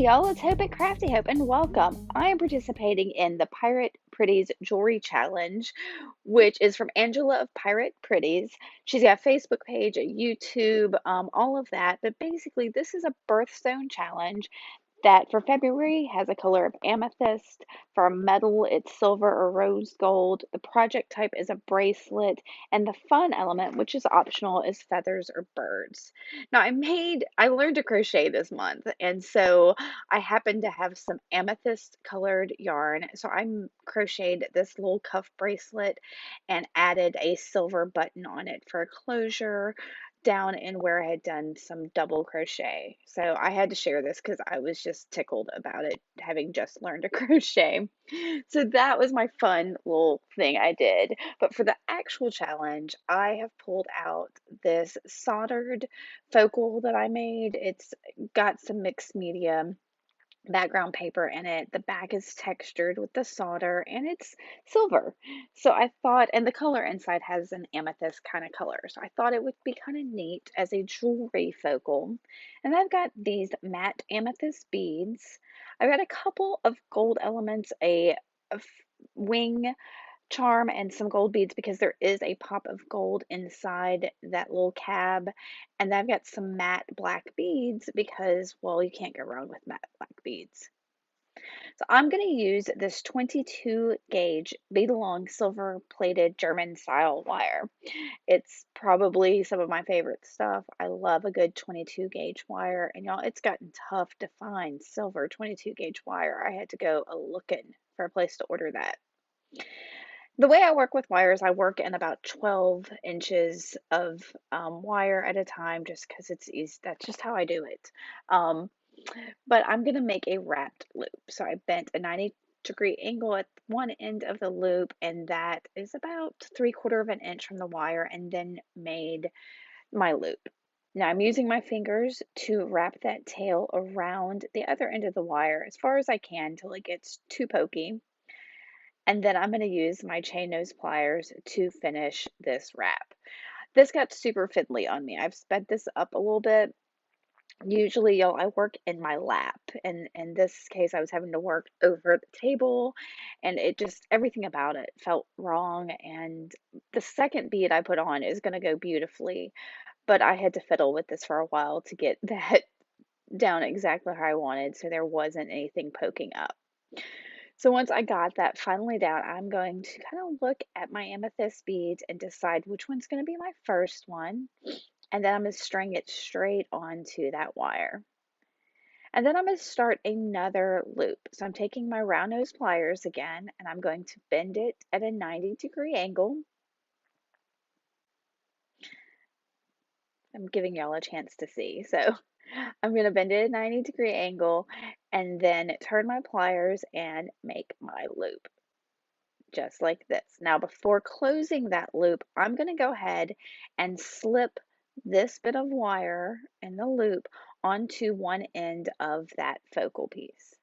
y'all, it's Hope at Crafty Hope and welcome. I am participating in the Pirate Pretties Jewelry Challenge, which is from Angela of Pirate Pretties. She's got a Facebook page, a YouTube, all of that. But basically, this is a birthstone challenge that for February has a color of amethyst. For a metal, it's silver or rose gold. The project type is a bracelet, and the fun element, which is optional, is feathers or birds. Now, I learned to crochet this month, and so I happen to have some amethyst colored yarn. So crocheted this little cuff bracelet and added a silver button on it for a closure down in where I had done some double crochet. So I had to share this because I was just tickled about it, having just learned to crochet. So that was my fun little thing I did. But for the actual challenge, I have pulled out this soldered focal that I made. It's got some mixed media background paper in it. The back is textured with the solder and it's silver. So I thought, and the color inside has an amethyst kind of color. So I thought it would be kind of neat as a jewelry focal. And I've got these matte amethyst beads. I've got a couple of gold elements, wing charm and some gold beads because there is a pop of gold inside that little cab. And I've got some matte black beads because, well, you can't go wrong with matte black beads. So I'm going to use this 22 gauge bead along silver plated German style wire. It's probably some of my favorite stuff. I love a good 22 gauge wire, and y'all, it's gotten tough to find silver 22 gauge wire. I had to go a looking for a place to order that. The way I work with wires, I work in about 12 inches of wire at a time just because it's easy. That's just how I do it. Um, but I'm going to make a wrapped loop. So I bent a 90-degree angle at one end of the loop, and that is about 3/4 of an inch from the wire, and then made my loop. Now I'm using my fingers to wrap that tail around the other end of the wire as far as I can till it gets too pokey. And then I'm going to use my chain nose pliers to finish this wrap. This got super fiddly on me. I've sped this up a little bit. Usually, y'all, I work in my lap, and in this case, I was having to work over the table, and it just everything about it felt wrong. And the second bead I put on is going to go beautifully, but I had to fiddle with this for a while to get that down exactly how I wanted, so there wasn't anything poking up. So once I got that finally down, I'm going to kind of look at my amethyst beads and decide which one's going to be my first one. And then I'm going to string it straight onto that wire. And then I'm going to start another loop. So I'm taking my round nose pliers again, and I'm going to bend it at a 90-degree angle. I'm giving y'all a chance to see. So I'm going to bend it at a 90-degree angle and then turn my pliers and make my loop, just like this. Now, before closing that loop, I'm going to go ahead and slip this bit of wire in the loop onto one end of that focal piece.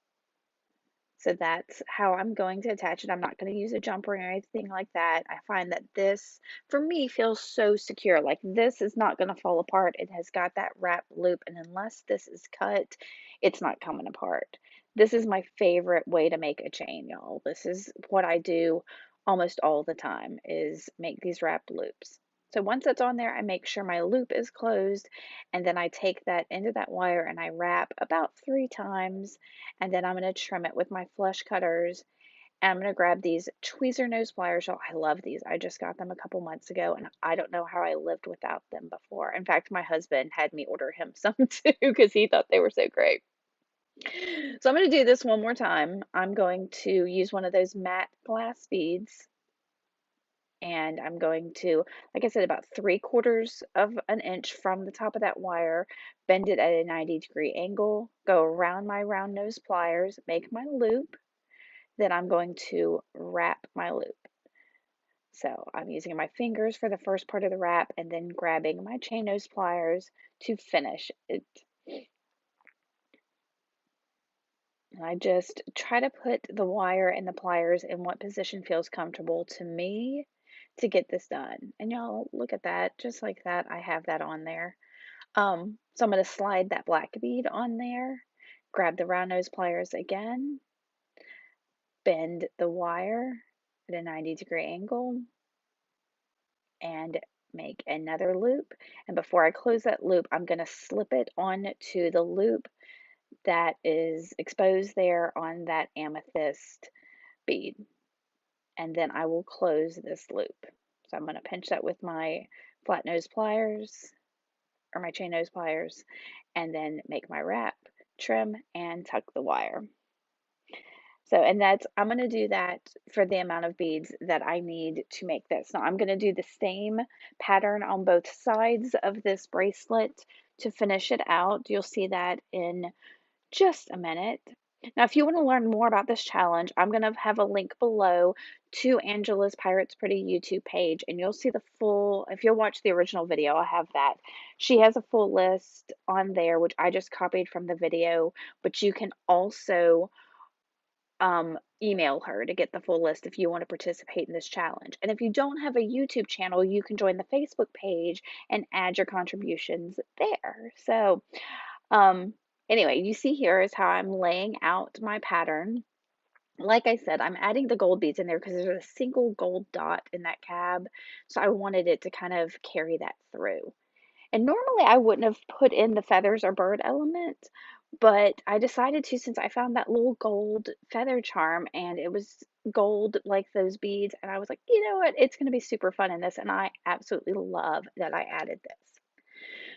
So that's how I'm going to attach it. I'm not going to use a jumper or anything like that. I find that this, for me, feels so secure. Like this is not going to fall apart. It has got that wrap loop, and unless this is cut, it's not coming apart. This is my favorite way to make a chain, y'all. This is what I do almost all the time, is make these wrap loops. So once that's on there, I make sure my loop is closed, and then I take that end of that wire and I wrap about 3 times, and then I'm going to trim it with my flush cutters. And I'm going to grab these tweezer nose pliers. Oh, I love these. I just got them a couple months ago, and I don't know how I lived without them before. In fact, my husband had me order him some too because he thought they were so great. So I'm going to do this one more time. I'm going to use one of those matte glass beads, and I'm going to, like I said, about 3/4 of an inch from the top of that wire, bend it at a 90-degree angle, go around my round nose pliers, make my loop, then I'm going to wrap my loop. So I'm using my fingers for the first part of the wrap and then grabbing my chain nose pliers to finish it. And I just try to put the wire and the pliers in what position feels comfortable to me to get this done. And y'all, look at that, just like that, I have that on there. So I'm going to slide that black bead on there, grab the round nose pliers again, bend the wire at a 90-degree angle, and make another loop. And before I close that loop, I'm going to slip it onto the loop that is exposed there on that amethyst bead. And then I will close this loop. So I'm going to pinch that with my flat nose pliers or my chain nose pliers, and then make my wrap, trim, and tuck the wire. So, and I'm going to do that for the amount of beads that I need to make this. Now, I'm going to do the same pattern on both sides of this bracelet to finish it out. You'll see that in just a minute. Now, if you want to learn more about this challenge, I'm going to have a link below to Angela's Pirates Pretty YouTube page, and you'll see the full, if you'll watch the original video, I have that. She has a full list on there, which I just copied from the video, but you can also email her to get the full list if you want to participate in this challenge. And if you don't have a YouTube channel, you can join the Facebook page and add your contributions there. So, anyway, you see here is how I'm laying out my pattern. Like I said, I'm adding the gold beads in there because there's a single gold dot in that cab. So I wanted it to kind of carry that through. And normally I wouldn't have put in the feathers or bird element, but I decided to since I found that little gold feather charm and it was gold like those beads. And I was like, you know what? It's going to be super fun in this. And I absolutely love that I added this.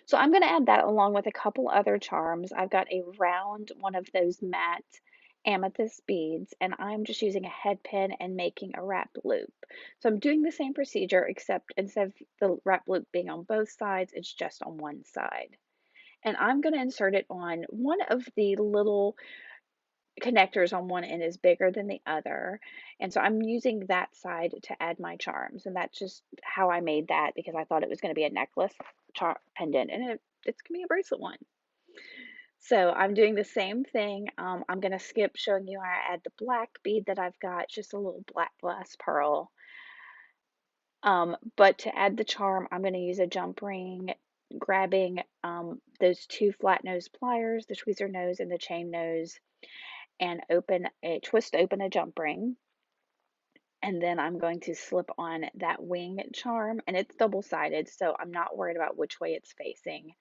So I'm going to add that along with a couple other charms. I've got a round one of those matte amethyst beads, and I'm just using a head pin and making a wrap loop. So I'm doing the same procedure, except instead of the wrap loop being on both sides, it's just on one side. And I'm going to insert it on one of the little connectors on one end is bigger than the other. And so I'm using that side to add my charms. And that's just how I made that because I thought it was going to be a necklace pendant, and it's going to be a bracelet one. So I'm doing the same thing. I'm going to skip showing you how I add the black bead that I've got, just a little black glass pearl. But to add the charm, I'm going to use a jump ring, grabbing those two flat nose pliers, the tweezer nose and the chain nose, and twist open a jump ring. And then I'm going to slip on that wing charm, and it's double-sided, so I'm not worried about which way it's facing.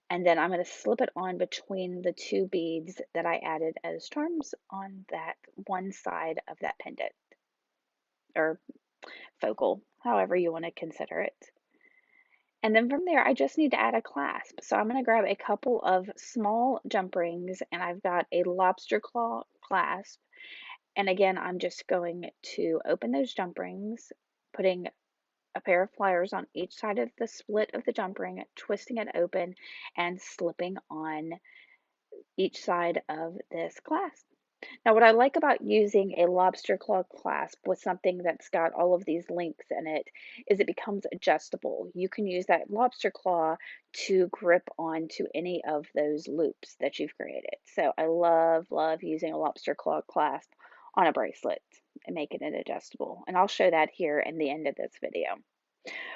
And then I'm going to slip it on between the two beads that I added as charms on that one side of that pendant, or focal, however you want to consider it. And then from there, I just need to add a clasp. So I'm going to grab a couple of small jump rings, and I've got a lobster claw clasp. And again, I'm just going to open those jump rings, putting a pair of pliers on each side of the split of the jump ring, twisting it open and slipping on each side of this clasp. Now, what I like about using a lobster claw clasp with something that's got all of these links in it is it becomes adjustable. You can use that lobster claw to grip onto any of those loops that you've created. So I love, love using a lobster claw clasp on a bracelet and making it adjustable. And I'll show that here in the end of this video.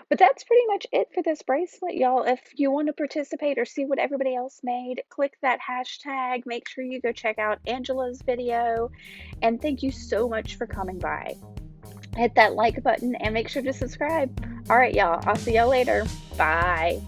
But that's pretty much it for this bracelet, y'all. If you want to participate or see what everybody else made, click that hashtag. Make sure you go check out Angela's video. And thank you so much for coming by. Hit that like button and make sure to subscribe. All right, y'all. I'll see y'all later. Bye.